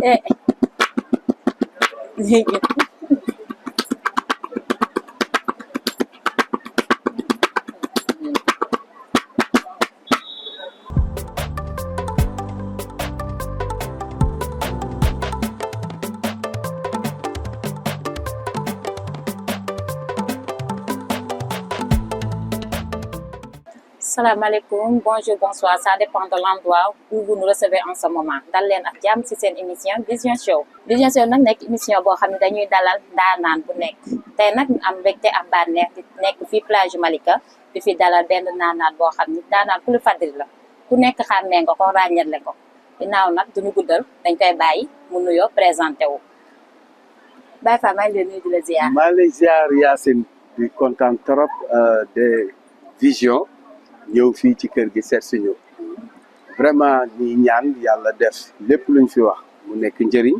Eh, salaamaaleykum bonjour bonsoir ça dépend de l'endroit où vous nous recevez en ce moment dal leen ak jàmm ci seen émission Vision Show Vision Show nag nekk émission boo xam ne dañuy dalal ndaanaan bu nekk tey nag ñu am mbégte ak bànneex di nekk fii plage Malika di fi dalal benn ndaanaan boo xam ni ndaanaan ku lu fadri la ku nekk xàmmee nga ko ràññale ko ginnaaw nag duñu guddal dañ koy bàyyi mu nuyoo présenté wu Baye Fall maa ngi leen nuyu di la ziar. maa ngi lay ziar Yacine di kontaan trop de Vision ñëw fii ci kër gi seet si ñu vraiment ñi ñaan yàlla def lépp luñ fi wax mu nekk njëriñ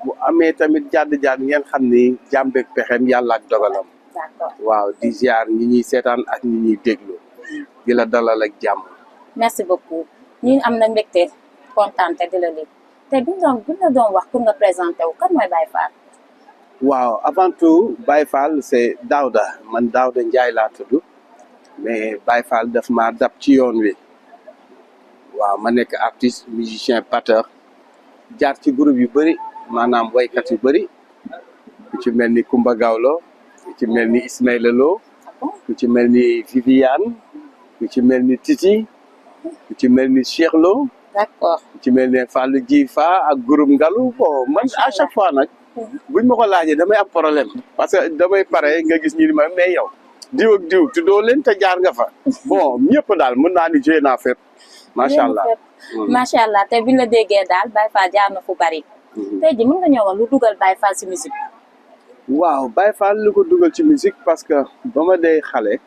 bu amee tamit jàdd ngeen xam ni jàmbeeg pexem yàlla ak dogalam. D'accord. waaw di ziar ñi ñuy seetaan ak ñi ñuy déglu di la dalal ak jàmm. merci beaucoup ñun am na mbégte kontaan te di la lii te buñ la doon wax pour nga présenté wu kan mooy Baye Fall. waaw avant tout Baye Fall c'est Daouda man Daouda Ndiaye laa tudd mais Baye Fall daf ma dab ci yoon wi waaw ma nekk artiste musicien batteur jaar ci groupe yu bëri maanaam waykat yu bëri ku ci mel ni Kumba Gawlo ku ci mel ni Ismaïla Lo ku ci mel ni Viviane ku ci mel ni Titi ku ci mel ni Cheikh Lo d'accord. ku ci mel ni Fallou Djifa ak groupe Ngalu bon man à chaque fois nag buñ ma ko laajee damay am problème parce que damay pare nga gis ñi ni ma mais yow diw ak diw tuddoo leen te jaar nga fa bon ñëpp daal mën naa ni joué naa fépp macha allah. macha allah te biñ la déggee daal Baye Fall jaar na fu bari. tey ji mën nga ñëw wax lu dugal Baye Fall si musique. waaw Baye Fall lu ko dugal ci musique parce que ba ma dee xale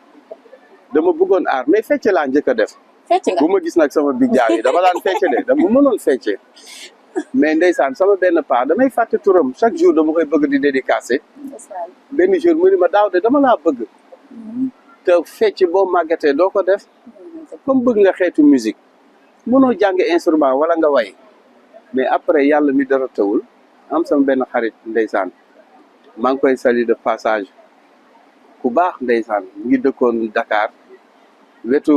dama bëggoon aar mais fecce laa njëkk a def. fecc nga bu ma gis nag sama big jaam yi dama daan fecce de dama mënoon fecce mais ndeysaan sama benn paa damay fàtte turam chaque jour dama koy bëgg di dédicacer benn jour mu ni ma daaw de dama laa bëgg te fecc boo màggatee doo ko def comme bëgg nga xeetu musique mënoo jàng instrument wala nga way mais après yàlla mi dara tawul am sama benn xarit ndeysaan maa ngi koy sali de passage ku baax ndeysaan mu ngi dëkkoon Dakar wetu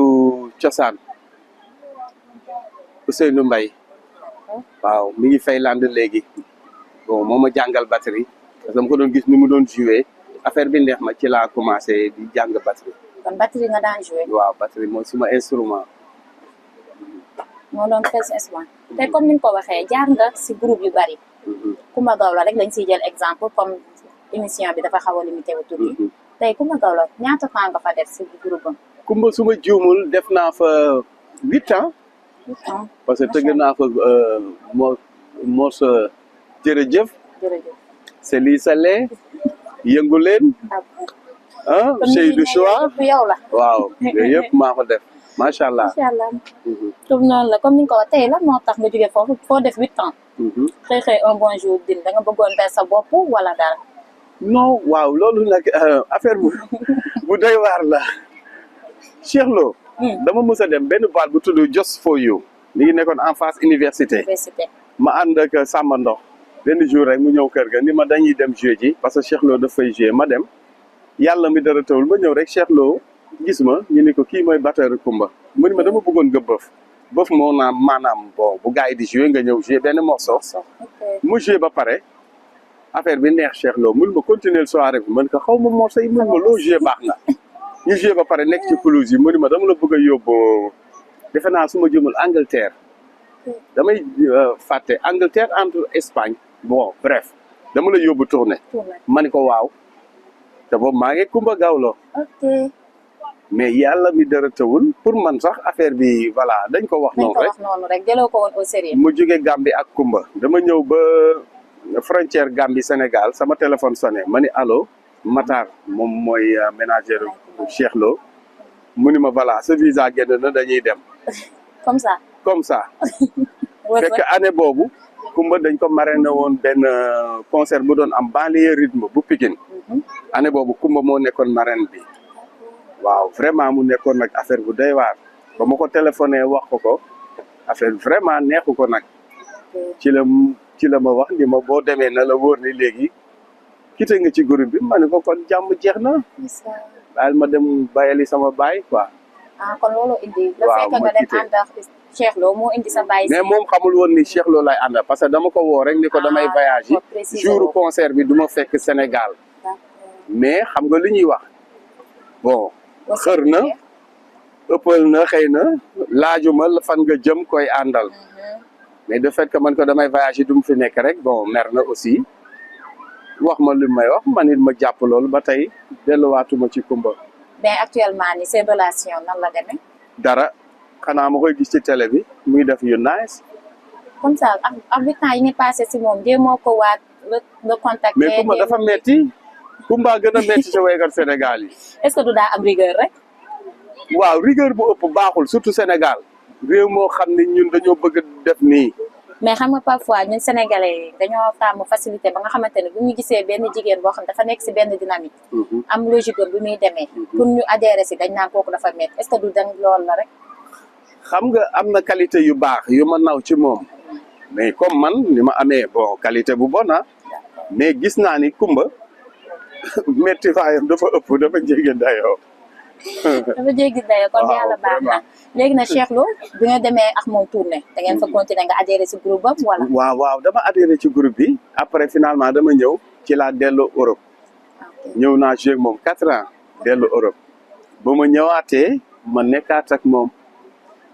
cosaan Ousseynou Mbaye waaw mi ngi fay land léegi bon moo ma jàngal batterie parce que dama ko doon gis ni mu doon joué affaire bi neex ma ci laa commencé di jàng batterie. kon batterie nga daan joué. waaw batterie mooy suma instrument. moo doon fes instrument te comme ni nga ko waxee jaar nga si groupe yu bari. Kumba Gawlo rek lañ siy jël exemple comme émission bi dafa xaw a limité wu tuuti. tey Kumba Gawlo ñaata temps nga fa def si groupe am. Kumba suma juumul def naa fa 8 ans. parce que tëgg naa fa morceau jërëjëf. jërëjëf. c'est lii sale yëngu leen. ah Seydou Choua yow la. waaw yooyu yëpp maa ko def macha allah. macha allah. comme noonu la comme ni nga ko waxee tey lan moo tax nga jógee foofu foo def 8 ans. xëy un bon jour din da nga bëggoon ber sa bopp wala dara. non waaw loolu nag affaire bu doy waar la Cheikh Lo. dama mës a dem benn boîte bu tudd Just for You mi ngi nekkoon en face université ma ànd ak Samba Ndox benn jour rek mu ñëw kër ga ni ma dañuy dem jouer ji parce que Cheikh Lo daf fay jouer ma dem yàlla mi dara tawul ma ñëw rek Cheikh Lo gis ma ñu ni ko kii mooy batteur Kumba mu ni ma dama bëggoon nga bëf moo naam maanaam bon bu gars yi di jouer nga ñëw jouer benn morceau mu jouer ba pare affaire bi neex Cheikh Lo mun ma continuer soirée bi man ko xaw ma morceau yi mun ma loo jouer baax na ñu joué ba pare nekk ci pelouse yi mu ni ma dama la bëgg a yóbbu defe naa su ma jëmul Angleterre damay fàtte Angleterre entre Espagne bon bref dama la yóbbu tournée ma ni ko waaw te boobu maa ngi Kumba Gawlo mais yàlla mi dara tawul pour man sax affaire bi voilà dañ ko wax noonu rek jëloo ko woon au sérieux mu jóge Gambie ak Kumba dama ñëw ba frontière Gambie Sénégal sama téléphone sonné ma ni allo Matar moom mooy ménager Cheikh Lo mu ni ma voilà sa visa génn na dañuy dem. comme ça. fekk année boobu Kumba dañ ko marraine woon benn concert bu doon am banlieue rythme bu Pikine année boobu Kumba moo nekkoon marraine bi waaw vraiment mu nekkoon nag affaire bu doy waar ba ma ko téléphoné wax ko affaire vraiment neexu ko nag ci la ci la ma wax ni ma boo demee na la wóor ni léegi quitté nga ci groupe bi ma ne ko kon jàmm jeex na daal ma dem bayali sama baay quoi. kon loolu indi. waaw nga dem ànd ak Cheikh Lo moo indi sa baay. mais moom xamul woon ni Cheikh Lo lay àndal parce que dama ko woo rek ni ko damay voyage yi jour concert bi du ma fekk Sénégal mais xam nga li ñuy wax bon xër na ëppal na xëy na laajuma fan nga jëm koy àndal mais de fait que man ko damay voyage yi du mu fi nekk rek bon mer na aussi wax ma li may wax man it ma jàpp loolu ba tey delluwaatuma ci Kumba. mais actuellement ni seen relation nan la demee. dara xanaa ma koy gis ci télé bi muy def yu nice. comme ça ak bi temps yi nga passé si moom jéemoo ko waat le contacter. mais Kumba dafa metti Kumba gën a metti ci waykat Sénégal yi. est-ce que du daa am rigueur rek. waaw rigueur bu ëpp baaxul surtout Sénégal réew moo xam ne ñun dañoo bëgg def nii. mais xam nga parfois ñun sénégalais yi dañoo tàmm facilité ba nga xamante ne bu ñu gisee benn jigéen boo xam dafa nekk si benn dynamique. am logique bi muy demee. pour ñu adhérer si dañ naan kooku dafa métti est-ce que du dang loolu la rek. xam nga am na qualité yu baax yu ma naw ci moom mais comme man ni ma amee bon qualité bu bon mais gis naa ni Kumba métti faayam dafa ëpp dafa jéggi dayoo. dafa jéggi dayoo kon yàlla baax na. léegi nag Cheikh Lo bi nga demee ak moom tournée da ngeen fa continuer nga adhéré si groupe am wala. waaw dama adhéré ci groupe bi après finalement dama ñëw ci laa dellu Europe. ñëw naa joué ak moom 4 ans dellu Europe ba ma ñëwaatee ma nekkaat ak moom.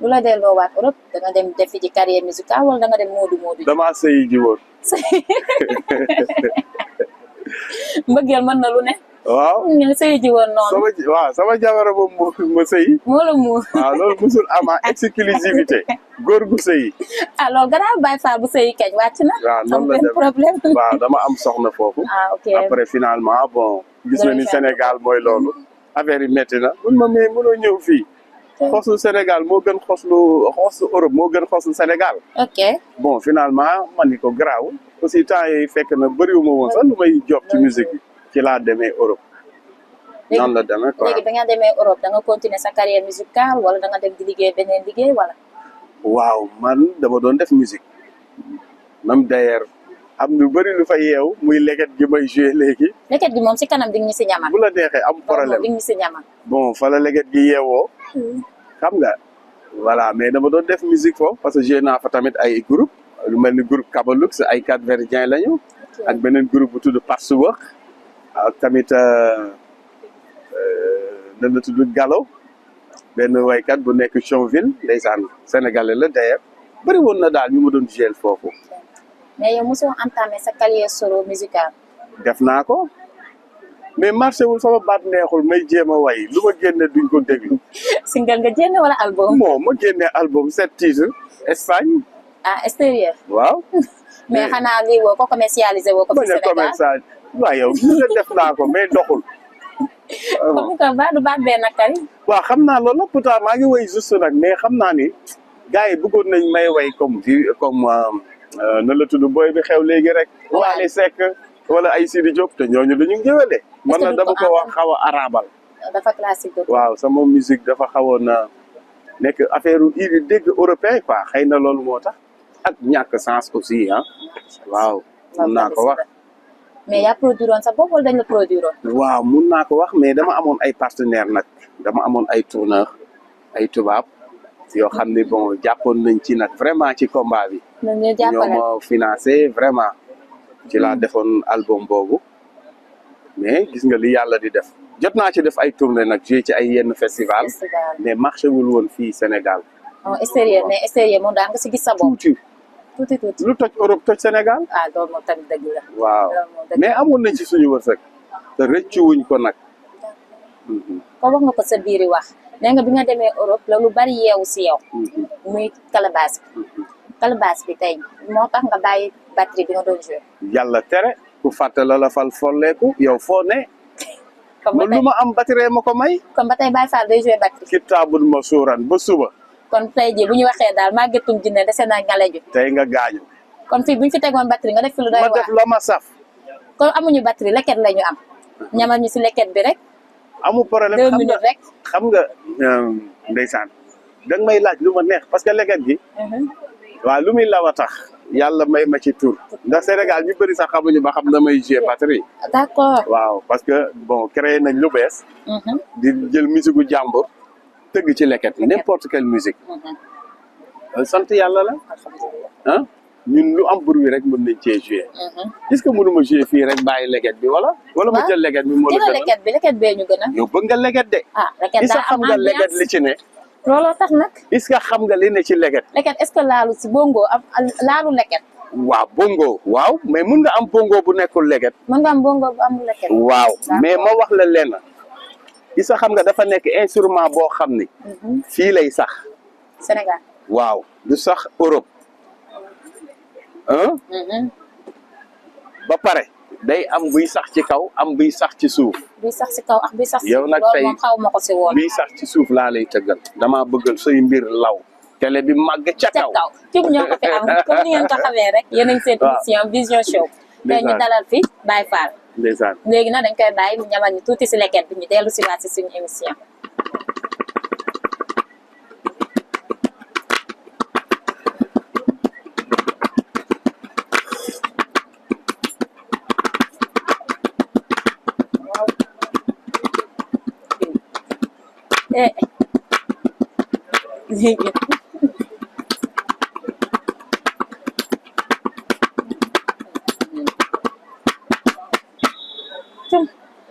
lu la delloowaat Europe da nga dem defi ci carrière musicale wala da nga dem moodu. damaa sëyi ji woon. mbëggeel mën na lu ne. waaw sëyi ji woon noonu. sama jabara moom ma sëyi. moo la muur. waaw loolu musul ama exclusivité góor gu sëyi. alors gannaaw Baye Fall bu sëyi kañ wàcc na. waaw noonu la dem problème. waaw dama am soxna foofu. ok après finalement bon. gis na ni Sénégal mooy loolu. affaire yi métti na. mun ma mais mënoo ñëw fii. xosu Sénégal moo gën xosu Europe moo gën xosu Sénégal. ok bon finalement man ni ko garaaw aussi temps yooyu fekk na bëriwuma woon sax lu may job ci musique bi ci laa demee Europe. noonu la demee quoi léegi ba nga demee Europe da nga continuer sa carrière musicale wala da nga dem di liggéey beneen liggéey wala. waaw man dama doon def musique même d'ailleurs am lu bëri lu fa yeew muy leket gi may joué léegi. leket gi moom si kanam di nga ñu si ñamal. bu la neexee am problème di nga ñu si ñamal. bon fa la leket gi yeewoo. xam nga voilà mais dama doon def musique foofu parce que joué naa fa tamit ay groupe lu mel ni groupe Kabalux ay Cap-Verdien lañu. ak beneen groupe bu tudd Parsuwak ak tamit nan la tudd Gallo benn waykat bu nekk Chonville ndeysaan sénégalais la d'ailleurs bëri woon na daal ñu ma doon joué foofu. mais yow mosoo entamé sa carrière solo musicale. def naa ko mais marché wul sama baat neexul may jéem a way lu ma génne duñ ko déglu. single nga génne wala album. bon ma génne album 7 titres Espagne. extérieur. waaw. mais xanaa lii woo ko commercialisé woo ko. fi Sénégal commercial waaw yow li nga def naa ko mais doxul. comme que baatu baat bee nakari. waaw xam naa loolu la pourtant maa ngi way juste nag mais xam naa ni gars yi bëggoon nañ may way comme nan la tudd booy bi xew léegi rek. Wally Seck wala ay Sidi Diop te ñooñu dañu ngéwéle. man na dama ko wax xaw a arabal. dafa classique. waaw sama musique dafa xawoon na nekk affaire yu dégg européen quoi xëy na loolu moo tax. ak ñàkk sens aussi waaw mun naa ko wax. mais yaa produire woon sa bopp wala dañ la produire woon. waaw mun naa ko wax mais dama amoon ay partenaires nag dama amoon ay tourneur ay tubaab yoo xam ne bon jàppoon nañ ci nag vraiment ci combat bi. ñoo ma financé vraiment. ci laa defoon album boobu mais gis nga li yàlla di def jot naa ci def ay tournée nag joué ci ay yenn festival mais marché wul woon fii Sénégal. extérieur mais extérieur moom daa nga si gis sa bopp. tuuti lu toj Europe toj Sénégal. loolu moom tamit dëgg la. waaw mais amoon nañ ci suñu wërsëg. te rëccu wuñ ko nag. ko wax nga ko sa biiri wax nee nga bi nga demee Europe la lu bari yeewu si yow. muy calebasse bi. calebasse bi tey moo tax nga bàyyi batterie bi nga doon joué. yàlla tere ku fàtte la fal folleeku yow foo ne. comme lu ma am batterie ma ko may. comme ba tey Baye Fall day joué batterie. kitaabul ma suuran ba suba. kon tey jii bu ñu waxee daal màggetum jinne dese na ngaleju. tey nga gaañu. kon fii bu ñu fi tegoon batterie nga def fi lu doy waar. ma def la ma saf. kon amuñu batterie leket la ñu am. ñamal ñu si leket bi rek. amul problème 2 minutes rek. xam nga ndeysaan danga may laaj lu ma neex parce que leket gi. waaw lu muy law a tax yàlla may ma ci tur ndax Sénégal ñu bëri sax xamuñu ba xam na may jouer batterie. d'accord. waaw parce que bon créé nañ lu bees. di jël musique gu jàmbur tëgg ci leket n'importe quelle musique. sant yàlla la ah ñun lu am bruit rek mën nañ cee jouer. est-ce que mënuma jouer fii rek bàyyi leket bi wala. ma jël leket bi moo la gën a leket bee ñu gën a. yow bëgg nga leket de. leket est-ce que xam nga leket li ci ne. looloo tax nag. est-ce que xam nga li ne ci leket. leket est-ce que laalu si bongo am laalu leket. waaw bongo waaw mais mun nga am bongo bu nekkul leket. mën nga am bongo bu amul leket. waaw mais ma wax la lenn. est-ce que xam nga dafa nekk instrument boo xam ni. fii lay sax. Sénégal. waaw du sax Europe. ba pare day am buy sax ci kaw am buy sax ci suuf. buy sax ci kaw ak buy sax ci yow nag tey moom xaw ma ko si woon. buy sax ci suuf laa lay tëggal damaa bëggal say mbir law. télé bi màgg ca kaw. cib ñoo ko fi am comme ni ngeen ko xamee rek. yéen a ngi seen émission Vision Show. tey ñu dalal fi Baye Fall. ndeysaan léegi nag dañ koy bàyyi mu ñamal ñu tuuti si leket bi ñu dellu si waat si suñu émission. léegi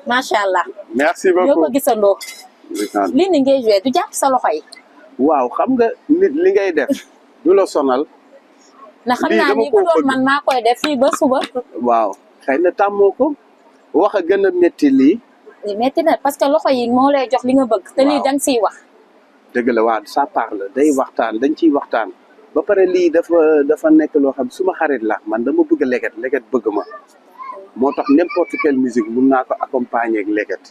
macha allah. merci beaucoup ñoo ko gisandoo. lii ni ngay joué du jàpp sa loxo yi. waaw xam nga nit li ngay def du la sonal. na xam naa ni bu doon man maa koy def fii ba suba. waaw xëy na tàmmoo ko wax a gën a métti lii. li métti na parce que loxo yi moo lay jox li nga bëgg. te lii da nga siy wax. dëgg la waaw ça parle day waxtaan dañ ciy waxtaan. ba pare lii dafa nekk loo xam suma xarit la man dama bëgg leket bëgg ma. moo tax n'importe quelle musique mun naa ko accompagner ak leket.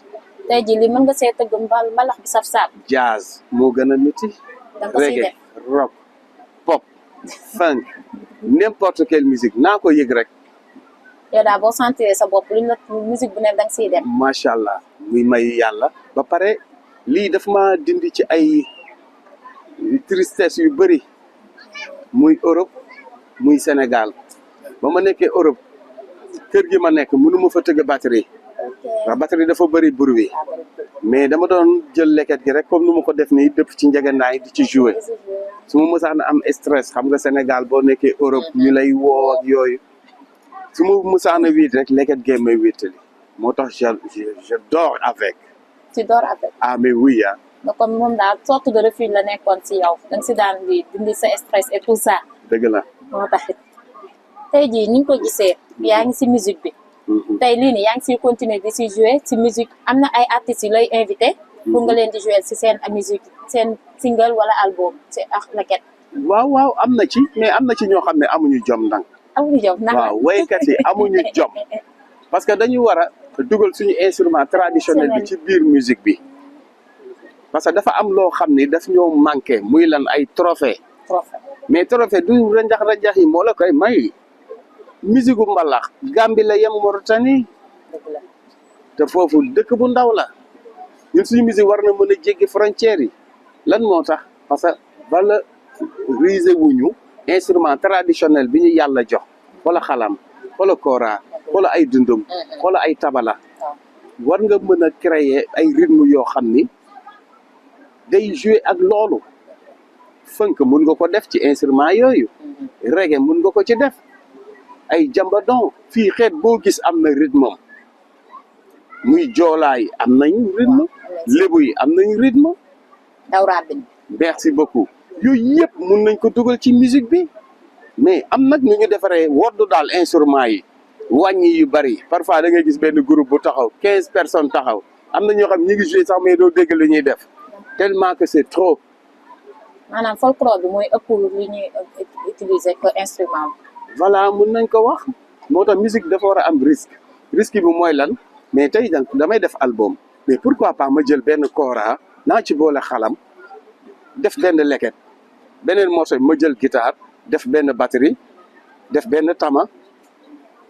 tey jii lii mën nga see tëgg mbalax bi saf-saf. jazz moo gën a métti. reggae rock pop funk n'importe quelle musique naa ko yëg rek. yow daal boo sentir sa bopp luñ la musique bu ne da nga siy dem. macha allah muy mayu yàlla. ba pare lii daf ma dindi ci ay tristesse yu bëri muy Europe muy Sénégal ba ma nekkee Europe. kër gi ma nekk mënu ma fa tëgg batterie ndax batterie dafa bëri bruit mais dama doon jël leket gi rek comme nu ma ko def nii dëpp ci njëgënaay di ci jouer su ma mësaan am stress xam nga Sénégal boo nekkee Europe ñu lay woo ak yooyu su ma mësaan a wiit rek leket gee may wéttali moo tax je dors avec. tu dors avec. ah mais oui ah. donc comme moom daal sorte de refuge la nekkoon si yow da nga si daan di dindi sa stress et tout ça. dëgg la moo taxit. tey jii ni ñu ko gisee yaa ngi si musique bi. tey lii nii yaa ngi siy continuer di si jouer si musique am na ay artistes yu lay invité. pour nga leen di jouer si seen musique seen single wala album si ak leket. waaw am na ci mais am na ci ñoo xam ne amuñu jom ndànk. amuñu jom ndax waaw waykat yi amuñu jom. parce que dañu war a dugal suñu instrument traditionnel bi ci biir musique bi. parce que dafa am loo xam ni daf ñoo manqué muy lan ay trophée. mais trophée du rajax yi moo la koy may. musique gu mbalax Gambie la yem Mauritanie te foofu dëkk bu ndaw la ñun suñu musique war na mën a jéggi frontières yi lan moo tax parce que valoriser wuñu instrument traditionnel bi ñu yàlla jox wala xalam wala kora wala ay dundum wala ay tabala war nga mën a créer ay rythme yoo xam ni day jouer ak loolu funk mun nga ko def ci instrument yooyu reggae mun nga ko ci def ay jambadon fii xeet boo gis am na rythme am muy joolaay am nañu rythme lébu yi am nañu rythme dawraabin merci beaucoup yooyu yëpp mun nañ ko dugal ci musique bi mais am nag nu ñu defaree woddu daal instrument yi wàññi yu bari parfois da ngay gis benn groupe bu taxaw 15 personnes taxaw am na ñoo xam ñi ngi joué sax mais doo dégg li ñuy def tellement que c'est trop. maanaam folklore bi mooy ëpp li ñuy utiliser que instrument. voilà mun nañ ko wax moo tax musique dafa war a am risque bi mooy lan mais tey damay def album mais pourquoi pas ma jël benn kora naa ci boole xalam def benn leket beneen morceau ma jël guitare def benn batterie def benn tama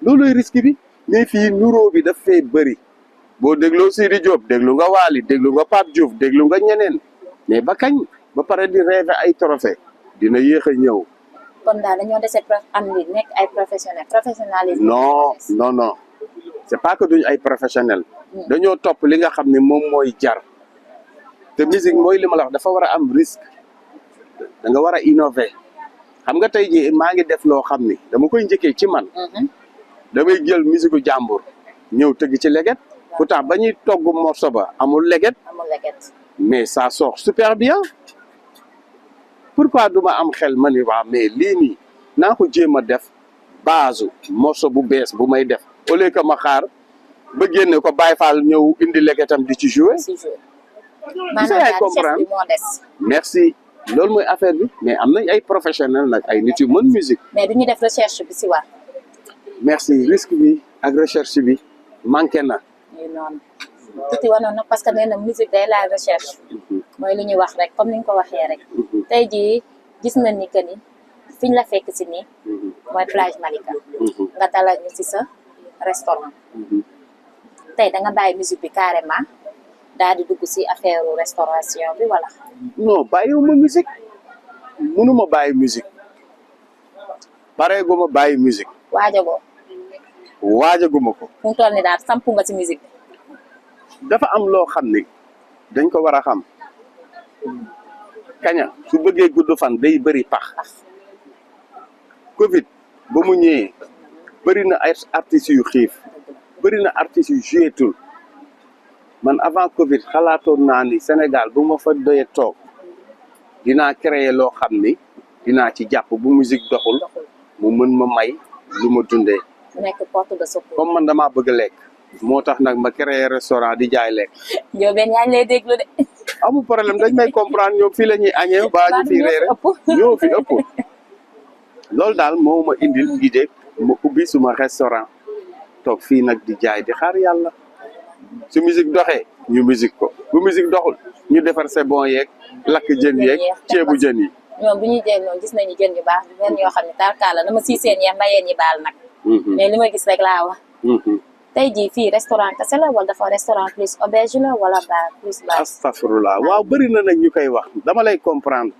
looluy risque bi mais fii nuróo bi daf fee bëri boo dégloo Sidi Diop déglu nga Wally déglu nga Pape Diouf déglu nga ñeneen mais ba kañ ba pare di rêver ay trophée dina yéex a ñëw kon daal dañoo dese am li nekk ay professionnalisme. non c'est pas que duñ ay professionnel dañoo topp li nga xam ne moom mooy jar te musique mooy li ma la wax dafa war a am risque da nga war a innover xam nga tey jii maa ngi def loo xam ni dama koy njëkkee ci man damay jël musique u jàmbur ñëw tëgg ci leget pourtant ba ñuy togg morceau ba amul leget mais ça sort super bien pourquoi duma am xel ma ni waa mais lii nii naa ko jéem a def base morceau bu bees bu may def au lieu que ma xaar ba génne ko Baye Fall ñëw indi legetam di ci jouer maanaam comprendre merci loolu mooy affaire bi mais am nañ ay professionnel nag ay nit yu mën musique mais duñu def recherche bi si war merci risque bi ak recherche bi manqué na noonu tuuti wanoon nag parce que nee na musique day la recherche mooy li ñuy wax rek comme ni nga ko waxee rek tey jii gis nañ ni que ni fiñ la fekk si nii mooy plage Malika nga dalal ñu si sa restaurant tey da nga bàyyi musique bi carrément daal di dugg si affaire restauration bi wala non bàyyiwuma musique mënuma bàyyi musique pareeguma bàyyi musique waajaguma ko mu toll ni daal sampu nga si musique bi dafa am loo xam ni dañ ko war a xam kaña su bëggee gudd fan day bëri pax Covid ba mu ñëwee bëri na ay artistes yu xiif bëri na artistes yu jouetul man avant Covid xalaatoon naa ni Sénégal bu ma fa doyee toog dinaa créer loo xam ni dinaa ci jàpp bu musique doxul mu mën ma may lu ma dundee nekk porte de secours comme man damaa bëgg lekk moo tax nag ma créer restaurant di jaay lekk Ndiobène yaa ngi lay déglu de amul problème dañ may comprendre ñoom fii la ñuy añee baa ñu fii reere ñoo fi ëpp loolu daal moo ma indil idée ma ubbi suma restaurant toog fii nag di jaay di xaar yàlla su musique doxee ñu musique ko bu musique doxul ñu defar c'est bon yeeg lakk jën yeeg ceebu jën yi ñoom bu ñuy jël noonu gis nañu jën yu baax jën yoo xam ne tarkaala dama siiseen yee mbayeen yi baal nag mais li ma gis rek laa wax tey jii fii restaurant kese la wala dafa restaurant plus auberge la wala bar plus bar astafurlah waaw bëri na nag ñu koy wax dama lay comprendre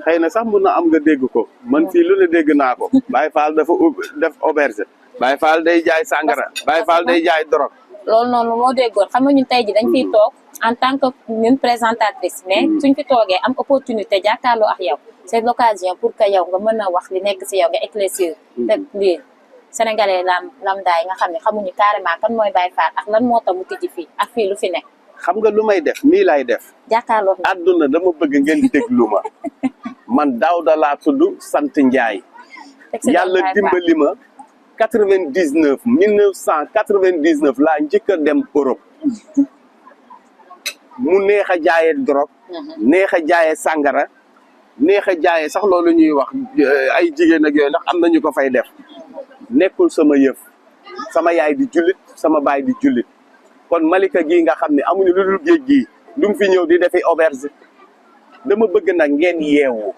xëy na sax mun na am nga dégg ko man fii lu ne dégg naa ko Baye Fall dafa def auberge Baye Fall day jaay sangara Baye Fall day jaay drogue loolu noonu moo déggoon xam nga ñun tey ji dañ fiy toog en tant que ñun présentatrice mais suñ fi toogee am opportunité jàkkaarloo ak yow c'est l'occasion pour que yow nga mën a wax li nekk si yow nga éclaircir te lii sénégalais lambda yi nga xam ne xamuñu carrément kan mooy Baye Fall ak lan moo tax mu tijji fii ak fii lu fi nekk xam nga lu may def nii lay def jàkkaarloo àdduna dama bëgg ngeen déglu ma man Daouda laa tudd sant Ndiaye yàlla dimbali ma 1999 laa njëkk a dem Europe mu neex a jaayee drogue neex a jaayee sàngara neex a jaayee sax loolu ñuy wax ay jigéen ak yooyu ndax am na ñu ko fay def nekkul sama yëf sama yaay di jullit sama baay di jullit kon Malika gii nga xam ne amuñu lu dul géej gii du fi ñëw di defi auberge dama bëgg nag ngeen yeewu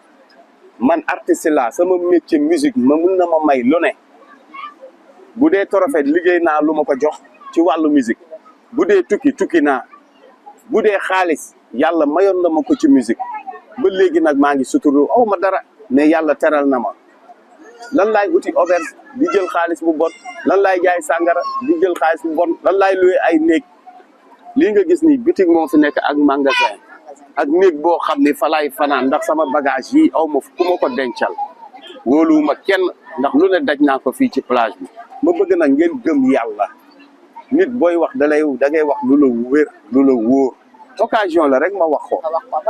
man artiste la sama métier musique ma mun na ma may lu ne bu dee trophée liggéey naa lu ma ko jox ci wàllu musique bu dee tukki naa bu dee xaalis yàlla mayoon na ma ko ci musique ba léegi nag maa ngi suturu aw ma dara mais yàlla teral na ma lan laay uti auberge di jël xaalis bu bon lan laay jaay sàngara di jël xaalis bu bon lan laay loué ay néeg lii nga gis ni boutique moo fi nekk ak magasin ak néeg boo xam ni fa laay fanaan ndax sama bagage yi aw ma ku ma ko dencal wóoluwuma kenn ndax lu ne daj naa ko fii ci plage bi ma bëgg nag ngeen gëm yàlla nit booy wax da ngay wax lu la wér lu la wóor occasion la rek ma wax ko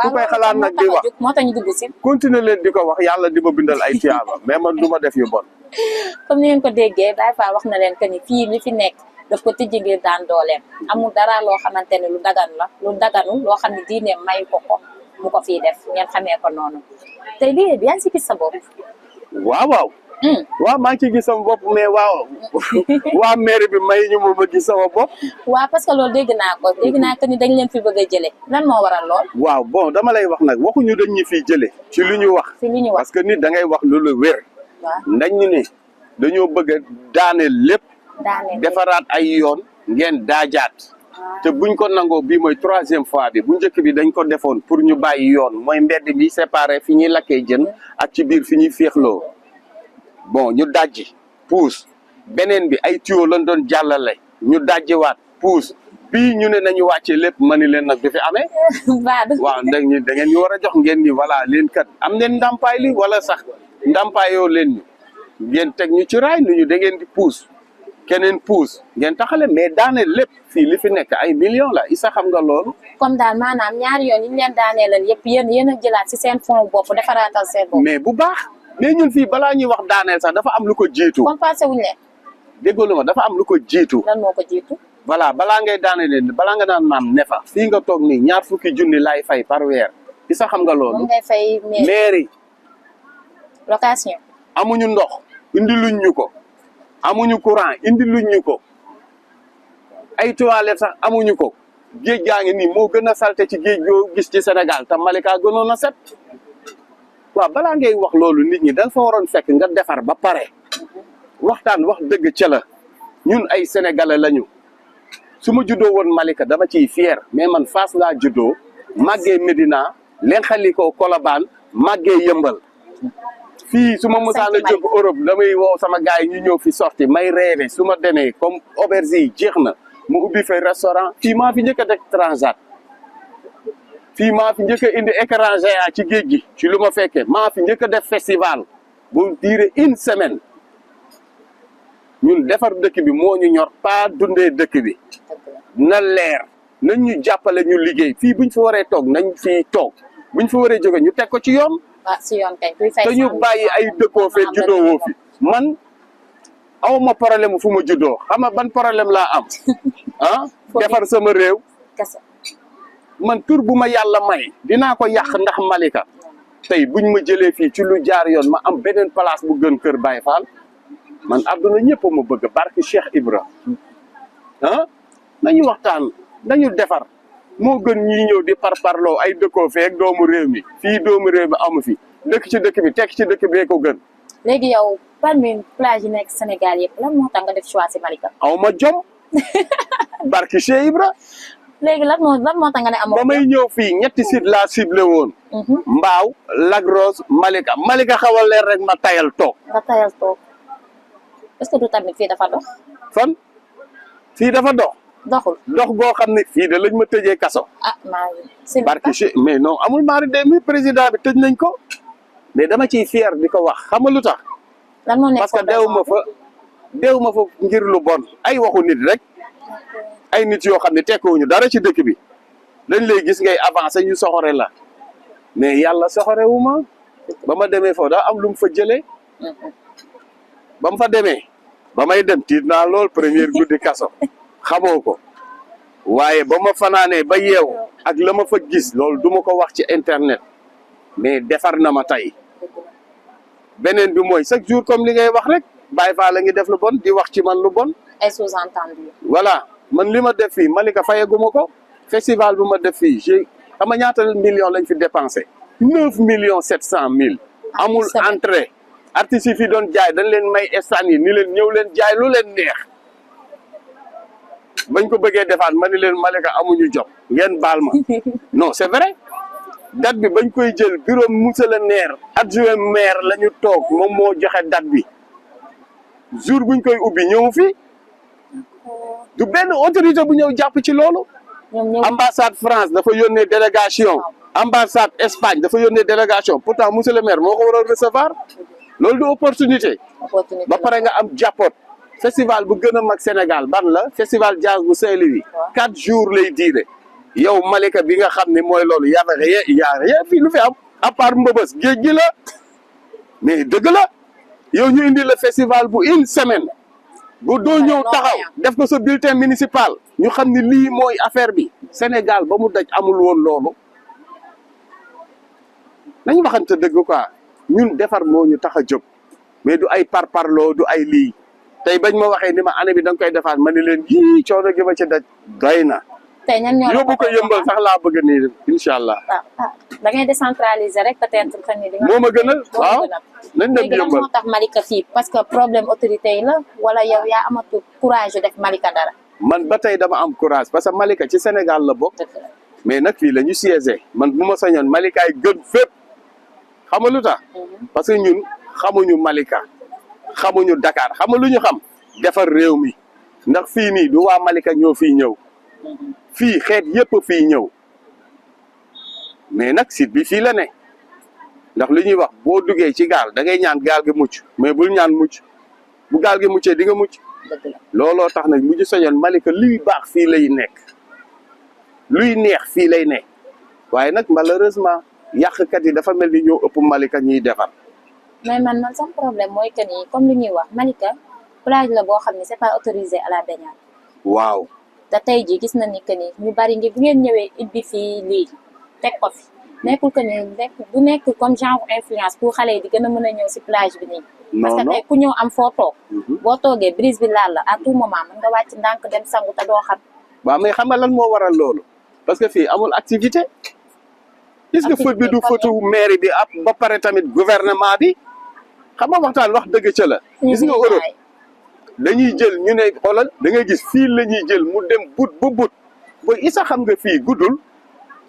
ku koy xalaat nag di wax moo tax ñu dugg si continuer leen di ko wax yàlla di ma bindal ay tiyaaba mais man du ma def yu bon comme ni ngeen ko déggee Baye Fall wax na leen que ni fii li fi nekk daf ko tijji ngir daan dooleem amul dara loo xamante ne lu dagan la lu daganul loo xam ne diine may ko mu ko fii def ngeen xamee ko noonu tey lii bi yaa ngi si gis sa bopp waaw maa ngi ciy gis sama bopp mais waa mairie bi may ñu ma gis sama bopp waaw parce que loolu dégg naa que ni dañ leen fi bëgg a jële lan moo waral lool waaw bon dama lay wax nag waxuñu dañ ñu fiy jële ci lu ñu wax parce que nit da ngay wax lu la wér ndañ ñu ne dañoo bëgg a daane lépp defaraat ay yoon ngeen daajaat te buñ ko nangoo bii mooy 3e fois bi bu njëkk bi dañ ko defoon pour ñu bàyyi yoon mooy mbedd bi séparé fi ñuy lakkee jën ak ci biir fi ñuy féexloo bon ñu dajji puus beneen bi ay tuyau lañ doon jàllale ñu dajjiwaat puus bii ñu ne nañu wàccee lépp ma ni leen nag du fi amee. waaw da ngeen ñu war a jox ngeen ni voilà leen kat am neen ndàmpaay li wala sax ndàmpaayoo leen ñu ngeen teg ñu ci raay nu ñu da ngeen di puus keneen puus ngeen taxale mais daane lépp fii li fi nekk ay millions la isa xam nga loolu. comme daal maanaam ñaari yoon yi ñu leen daaneelal yëpp yéen a jëlaat si seen fond bopp defaraatal seen bopp. mais bu baax mais ñun fii balaa ñuy wax daaneel sax dafa am lu ko jiitu. compensé wuñ leen. déggoolu ma dafa am lu ko jiitu. lan moo ko jiitu. voilà balaa ngay daaneel balaa nga naan maam ne fa. fii nga toog nii ñaar fukki junni laay fay par weer. isa xam nga loolu. moom ngay fay mairie. location. amuñu ndox indi luñ ñu ko. amuñu courant indi luñ ñu ko. ay toilettes sax amuñu ko. géej gaa ngi nii moo gën a salte ci géej goo gis ci Sénégal te Malika gënoon a set. waaw balaa ngay wax loolu nit ñi da fa waroon fekk nga defar ba pare. waxtaan wax dëgg ca la ñun ay sénégalais lañu. su ma juddoo woon Malika dama ciy fier mais man Fass laa juddoo màggee Médina Lenxaliko Colobane màggee Yëmbal fii su ma mosaan a jóg Europe damay woo sama gars yi ñu ñëw fi sorti may rêvé su ma demee comme auberge yi jeex na mu ubbi fay restaurant fii maa fi njëkk a def transat fii maa fi njëkk a indi écran géant ci géej gi ci lu ma fekkee maa fi njëkk a def festival bu duré une semaine ñun defar dëkk bi moo ñu ñor pas dundee dëkk bi na leer nañ ñu jàppale ñu liggéey fii buñ fi waree toog nañ fii toog buñ fi waree jóge ñu teg ko ci yoon. si yoon kay kuy fay te ñu bàyyi ay dëkkoo fee juddoo woo fi man aw ma problème fu ma juddoo xam nga ban problème laa am ah defar sama réew man tur bu ma yàlla may dinaa ko yàq ndax Malika tey buñ ma jëlee fii ci lu jaar yoon ma am beneen place bu gën Kër Baye Fall man àdduna ñëpp ma bëgg barke Cheikh Ibra ah nañu waxtaan nañu defar moo gën ñi ñëw di parparloo ay dëkkoo feek doomu réew mi fii doomu réew mi amu fi dëkk ci dëkk bi tekk ci dëkk bee ko gën. léegi yow parmi plage yi nekk Sénégal yëpp lan moo tax nga def choix si Malika. aw ma jom barke Cheikh Ibra. léegi lan moo tax nga ne amoo. ba may ñëw fii ñetti site laa ciblé woon. Mbaaw Lac Rose Malika Malika xawal leer rek ma tayal toog. nga tayal toog est-ce que du tamit fii dafa dox. fan fii dafa dox. doxul dox boo xam ne fii de lañ ma tëjee kaso. ah maa ngi. barke Cheikh mais non amul maari de mi président bi tëj nañ ko. mais dama ciy fier di ko wax xam nga lu tax. lan moo nekk parce que deew ma fa ngir lu bon ay waxu nit rek. ay nit yoo xam ne tekkuwuñu dara ci dëkk bi dañ lay gis ngay avancé ñu soxore la mais yàlla soxore wu ma ba ma demee foofu daa am lu mu fa jëlee. ba mu fa demee ba may dem tiit naa lool première guddi kaso xamoo ko waaye ba ma fanaanee ba yeew ak la ma fa gis loolu du ma ko wax ci internet mais defar na ma tey beneen bi mooy chaque jour comme li ngay wax rek Baye Fall la ngi def lu bon di wax ci man lu bon. ay sous-entendu. voilà man li ma def fii Malika fayaguma ko festival bu ma def fii j'ai xam nga ñaata millions lañ fi dépensé 9,7 millions. amul entrée artistes yi fi doon jaay dañ leen may stand yi ni leen ñëw leen jaay lu leen neex bañ ko bëggee defaat ma ni leen Malika amuñu job ngeen baal ma non c'est vrai date bi bañ koy jël bureau monsieur le maire adjoint maire la ñu toog moom moo joxe date bi jour buñ koy ubbi ñëw fi du benn autorité bu ñëw jàpp ci loolu. ambassade France dafa yónnee délégation. ambassade Espagne dafa yónnee délégation pourtant monsieur le maire moo ko waroon recevoir loolu du opportunité. ba pare nga am jàppoot festival bu gën a mag Sénégal ban la festival jazz bu Saint-Louis. 4 jours lay diire. yow Malika bi nga xam ne mooy loolu yaa rien fii lu fi am à part Mbëbës géej gi la mais dëgg la yow ñu indi le festival bu une semaine. bu doo ñëw taxaw def ko sa bulletin municipal ñu xam ni lii mooy affaire bi Sénégal ba mu daj amul woon loolu nañu waxante dëgg quoi ñun defar moo ñu tax a jóg mais du ay parparloo du ay lii tey bañ ma waxee ni ma année bi da nga koy defaat ma ni leen yii coono gi ma ci daj doy na. tey ñan ñoo yóbbu ko yëmbal sax laa bëgg nii incha allah. da ngay décentraliser rek peut-être que ni. moo ma gënal waaw nañ dem léegi lan yëmbal moo tax Malika fii parce que problème autorité yi la wala yow yaa amatu courage def Malika dara. man ba tey dama am courage parce que Malika ci Sénégal la bokk. mais nag fii la ñu siégé man bu ma sañoon Malika yi gën fépp xam nga lu tax parce que ñun xamuñu Malika xamuñu Dakar xam nga lu ñu xam defar réew mi ndax fii nii du waa Malika ñoo fii ñëw fii xeet yépp fii ñëw mais nag site bi fii la ne ndax lu ñuy wax boo duggee ci gaal da ngay ñaan gaal gi mucc mais bul ñaan mucc bu gaal gi muccee di nga mucc looloo tax nag mujj soñoon Malika luy baax fii lay nekk luy neex fii lay nekk waaye nag malheureusement yàqkat yi dafa mel ni ñoo ëpp Malika ñuy defar. mais man sama problème mooy que ni comme li ñuy wax Malika plage la boo xam ne c'est pas autorisé à la baignade. waaw. te tey jii gis na ni que ni ñu bari ngi bu ngeen ñëwee ibbi fii lii teg ko fi nekkul que ni nekk du nekk comme genre influence pour xale yi di gën a mën a ñëw si plage bi nii. parce que tey ku ñëw am foo toog. boo toogee brise bi laal la à tout moment mën nga wàcc ndànk dem sangu te doo xam. waaw mais xam nga lan moo waral loolu parce que fii amul activité. est-ce que faute bi du faute mairie bi ab ba pare tamit gouvernement bi xam nga waxtaan wax dëgg ca la. gis nga Europe dañuy jël ñu ne xoolal da ngay gis fii la ñuy jël mu dem but ba but ba isa xam nga fii guddul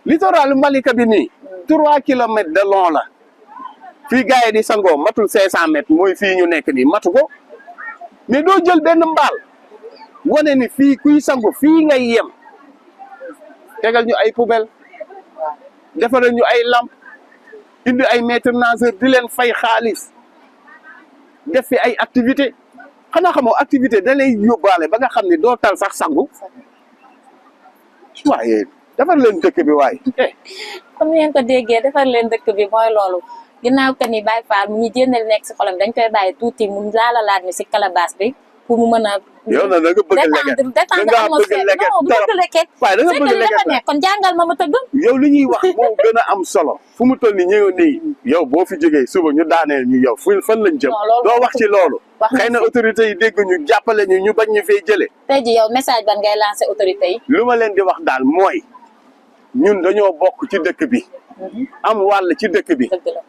littoral Malika bi nii 3 kilomètres de long la fii gars yi di sangoo matul 500 mètres mooy fii ñu nekk nii matu ko mais doo jël benn mbaal wane ni fii kuy sangu fii ngay yem tegal ñu ay poubelle defaral ñu ay lampe indi ay maître nageur di leen fay xaalis def fi ay activité xanaa xamoo activité da lay yóbbaale ba nga xam ne doo tal sax sangu waaye defar leen dëkk bi waaye. comme ngeen ko déggee defar leen dëkk bi mooy loolu ginnaaw que ni Baye Fall mu ñu jénnal nekk si xolam dañ koy bàyyi tuuti mu laalalaat ñu si calebasse bi pour mu mën a. yow nag da nga bëgg leket détendre atmosphère non bu bëgg leket. waaye da nga bëgg leket dafa nekk kon jàngal ma tëgg. yow li ñuy wax moo gën a am solo fu mu toll nii ñëw nii yow boo fi jógee suba ñu daaneel ñu yow fan lañ jëm. doo wax ci loolu. xëy na autorités yi dégg ñu jàppale ñu bañ ñu fay jëlee. tey ji yow message ban ngay lancer autorités yi. lu ma leen di wax daal mooy ñun dañoo bokk ci dëkk bi. am wàll ci dëkk bi.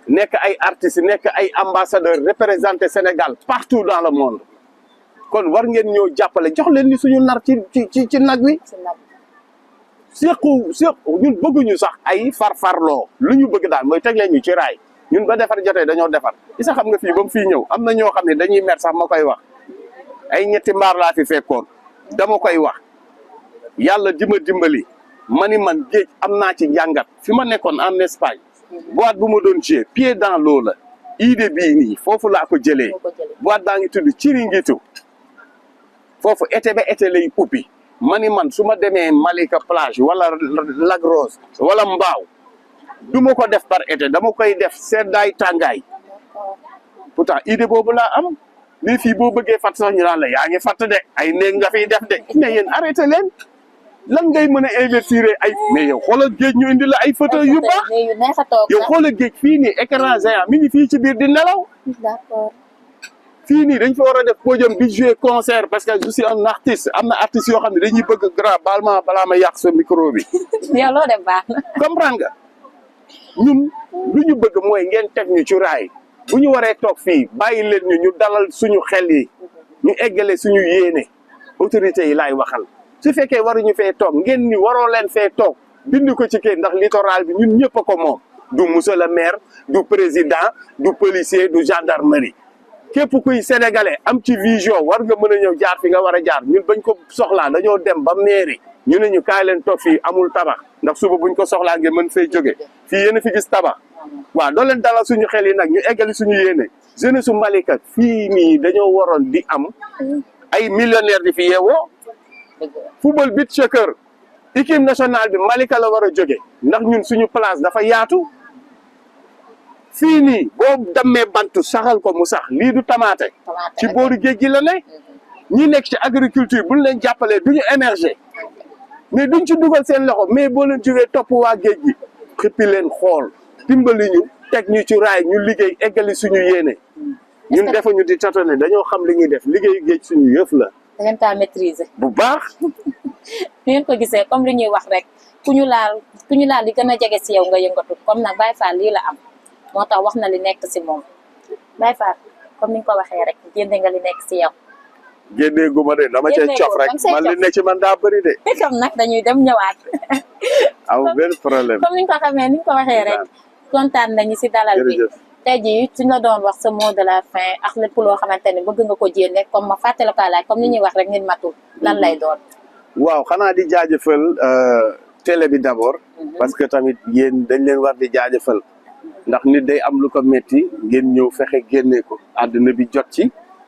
nekk ay artistes nekk ay ambassadeurs représenté Sénégal partout dans le monde. kon war ngeen ñoo jàppale jox leen ni suñu nar ci nag wi. sequ ñun bëgguñu sax ay farfarloo lu ñu bëgg daal mooy teg leen ñu ci raay ñun ba defar jotee dañoo defar isa xam nga fii ba mu fii ñëw am na ñoo xam ne dañuy mer sax ma koy wax ay ñetti mbaar laa fi fekkoon dama koy wax yàlla dimbali ma ni man géej am naa ci njàngat fi ma nekkoon en Espagne boîte bu ma doon jouer pied dans l'eau la idée bii nii foofu laa ko jëlee boîte baa ngi tudd Chiringuito foofu été ba été lay ubbi ma ni man su ma demee Malika plage wala Lac Rose wala Mbao du ma ko def par été dama koy def seddaay tàngaay pourtant idée boobu laa am lii fii boo bëggee fàtt sax ñu naan la yaa ngi fàtt de ay néeg nga fiy def de mais yéen arrêté leen lan ngay mën a investir ay mais yow xoolal géej ñu indi la ay fauteuil yu baax yow xoolal géej fii nii écran géant mi ngi fii ci biir di nelaw fii nii dañ fa war a def podium di jouer concert parce que je suis un artiste am na artistes yoo xam ne dañuy bëgg grand balaa ma yàq sa micro bi. yow loo def baax na. comprendre nga ñun lu ñu bëgg mooy ngeen teg ñu ci raay bu ñu waree toog fii bàyyi leen ñu dalal suñu xel yi ñu eggale suñu yéene autorités yi laay waxal su fekkee waruñu fee toog ngeen ni waroo leen fee toog bind ko ci kër ndax littoral bi ñun ñëpp a ko moom du monsieur le maire du président du policier du gendarmerie. képp kuy sénégalais am ci vision war nga mën a ñëw jaar fi nga war a jaar ñun bañ ko soxlaa dañoo dem ba mairie ñu ne ñu kaay leen toog fii amul tabax ndax suba buñ ko soxlaa ngeen mën fay jóge fii yéen a fi gis tabax waaw doo leen dalal suñu xel yi nag ñu eggali suñu yéene jeunesse su Malika fii nii dañoo waroon di am ay millionnaire di fi yeewoo football beach soccer équipe nationale bi Malika la war a jóge ndax ñun suñu place dafa yaatu fii nii boo dammee bantu saxal ko mu sax lii du tamaate ci booru géej gi la ne ñi nekk ci agriculture buñ leen jàppalee duñu émerger mais duñ ci dugal seen loxo mais boo leen jógee topp waa géej gi xippi leen xool dimbali ñu teg ñu ci raay ñu liggéey eggali suñu yéene ñun defuñu di tatone dañoo xam li ñuy def liggéeyu géej suñu yëf la da ngeen kaa maîtriser bu baax ni ngeen ko gisee comme li ñuy wax rek ku ñu laal li gën a jege si yow nga yëngatu comme nag Baye Fall lii la am moo tax wax na li nekk si moom Baye Fall comme ni nga ko waxee rek génne nga li nekk si yow. génnee gu ma de dama cee cof rek man li nekk ci man daa bëri de. comme nag dañuy dem ñëwaat. aw benn problème comme ni nga ko xamee ni nga ko waxee rek kontaan nañu si dalal bi tey jii suñ la doon wax sa mot de la fin ak lépp loo xamante ne bëgg nga ko jéem rek comme ma fàttali ko laaj comme ni ñuy wax rek nit matul lan lay doon. waaw xanaa di jaajëfal télé bi d'abord. parce que tamit yéen dañ leen war di jaajëfal. ndax nit day am lu ko metti ngeen ñëw fexe génne ko àdduna bi jot ci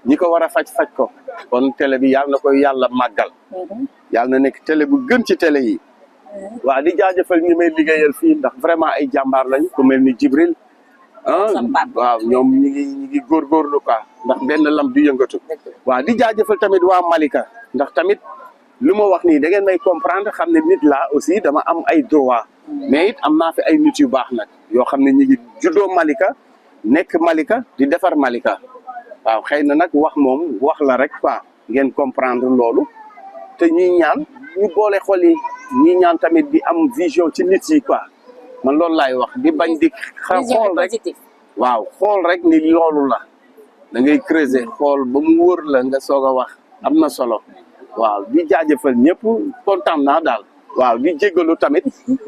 ñi ko war a faj ko kon télé bi yàlla na koy yàlla màggal. yàlla na nekk télé bu gën ci télé yi. waaw di jaajëfal ñi may liggéeyal fii ndax vraiment ay jàmbaar lañ ku mel ni Jibril waaw ñoom ñi ngi góorgóorlu quoi ndax benn lam du yëngatu. waaw di jaajëfal tamit waa Malika ndax tamit lu ma wax nii da ngeen may comprendre xam ne nit laa aussi dama am ay droit mais it am naa fi ay nit yu baax nag yoo xam ne ñi ngi juddoo Malika nekk Malika di defar Malika waaw xëy na nag wax moom wax la rek quoi ngeen comprendre loolu te ñuy ñaan ñu boole xol yi ñuy ñaan tamit di am vision ci nit yi quoi man loolu laay wax di bañ di xool rek waaw xool rek ni loolu la da ngay creuser xool ba mu wër la nga soog a wax am na solo waaw di jaajëfal ñëpp kontaan naa daal waaw di jéggalu tamit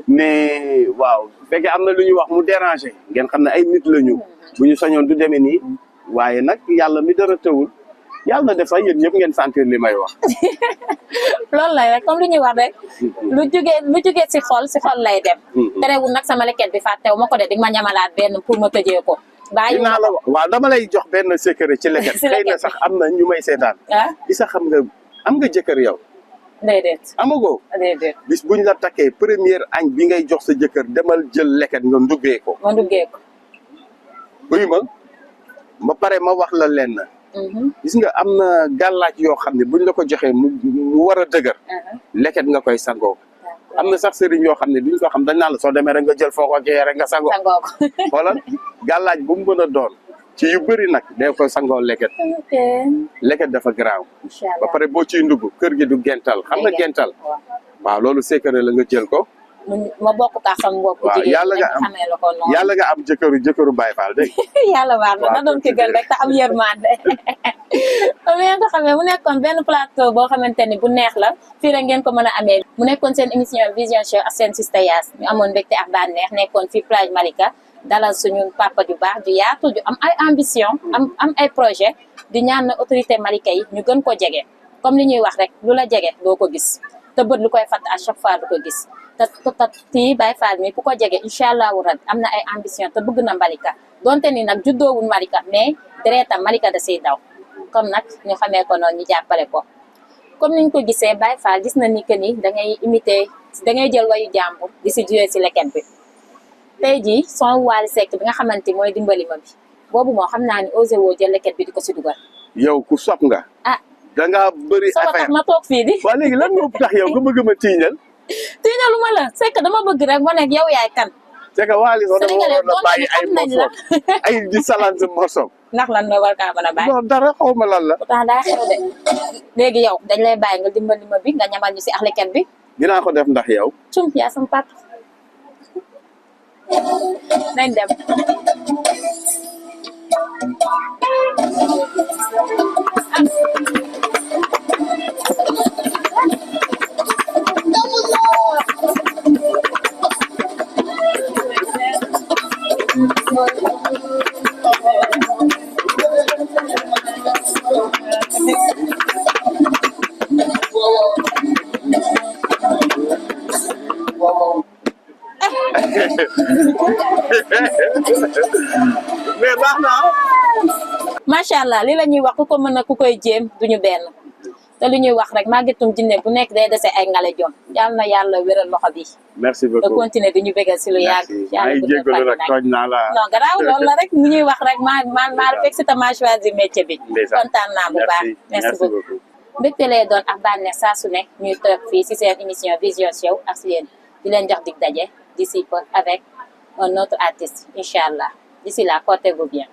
mais waaw fekkee am na lu ñuy wax mu déranger ngeen xam ne ay nit la ñu bu ñu sañoon du demee nii waaye nag yàlla mi dara tëwul yàlla na def sax yéen ñëpp ngeen sentir li may wax. loolu lay rek comme lu ñuy wax rek lu jugee si xol lay dem. terewul nag sama leket bi fàttewu ma ko de di ma ñamalaat benn pour ma tëjee ko. bàyyi naa la waaw dama lay jox benn secret ci leket. xëy na sax am na ñu may seetaan. di sax xam nga am nga jëkkër yow. déedéet amagoo. déedéet bis buñ la takkee première añ bi ngay jox sa jëkkër demal jël leket nga nduggee ko. ma nduggee ko. buy ma pare ma wax la lenn. gis nga am na gàllaaj yoo xam ne buñ la ko joxee mu war a dëgër. leket nga koy sangoo. am na sax sëriñ yoo xam ne duñ ko xam dañ naan la soo demee rek nga jël foo ko jëyee rek nga sangoo. sangoo ko xoolal gàllaaj bu mu mën a doon. ci yu bëri nag day koy sangoo leket. leket dafa garaaw. ba pare boo ciy ndugg kër gi du gental xam nga gental. waaw loolu secret la nga jël ko. ma bokk kaa sama mbokk jigéen yàlla nga am jëkkëru Baye Fall dégg yàlla baax na doon ki gën rek te am yërmande comme ngeen ko xamee mu nekkoon benn plateau boo xamante ni bu neex la fii rek ngeen ko mën a amee mu nekkoon seen émission Vision Show ak seen Sista Yaas ñu amoon mbégte ak bànneex nekkoon fii plage Malika dalal suñu papa ju baax ju yaatu ju am ay ambition am ay projet di ñaan autorité Malika yi ñu gën ko jege comme li ñuy wax rek lu la jege doo ko gis te bët lu koy fatt à chaque fois du ko gis te tii Baye Fall mi ku ko jege incha allahu rabbi am na ay ambition te bëgg na Malika donte ni nag juddoowul Malika mais deretam Malika da siy daw comme nag ñu xamee ko noonu ñu jàppale ko comme niñ ko gisee Baye Fall gis na ni que ni da ngay imiter da ngay jël wayu jàmbur di si jouer si leket bi tey jii son Wally Seck bi nga xamante mooy dimbali ma bi boobu moo xam naa ni osé woo jël leket bi di ko si dugal. yow ku sopp nga. ah da ngaa bëri affaire tax ma toog fii di. waa léegi lan moo tax yow nga bëgg ma tiiñal. tiiñalu ma la c'est que dama bëgg rek ma nekk yow yaay kan. c'est que Wally sax dama waroon a bàyyi ay morceau ay di salante morceau. ndax lan nga war kaa mën a bàyyi. non dara xaw ma lan la. pourtant daa xew de léegi yow dañ lay bàyyi nga dimbali ma bi nga ñamal ñu si ak leket bi. dinaa ko def ndax yow. cum yaa sam pap nañ dem. mais baax na. macha allah li la ñuy wax ku ko mën a ku koy jéem duñu benn te li ñuy wax rek màggetum jinne bu nekk day dese ay ngale jom yal na yàlla wéral loxo bi. merci beaucoup te continuer di ñu bégal si lu yàgg. yàlla bu ñu fay nag tooñ naa la. non garaaw loolu la rek li ñuy wax rek maa fekk si ma choisir métier bi. kontaan naa bu baax. merci beaucoup. mbégte lay doon ak bànneex saa su ne ñuy toog fii si seen émission Vision Show ak si yéen di leen jox dig daje d'ici peu avec un autre artiste incha allah d'ici là portez-vous bien.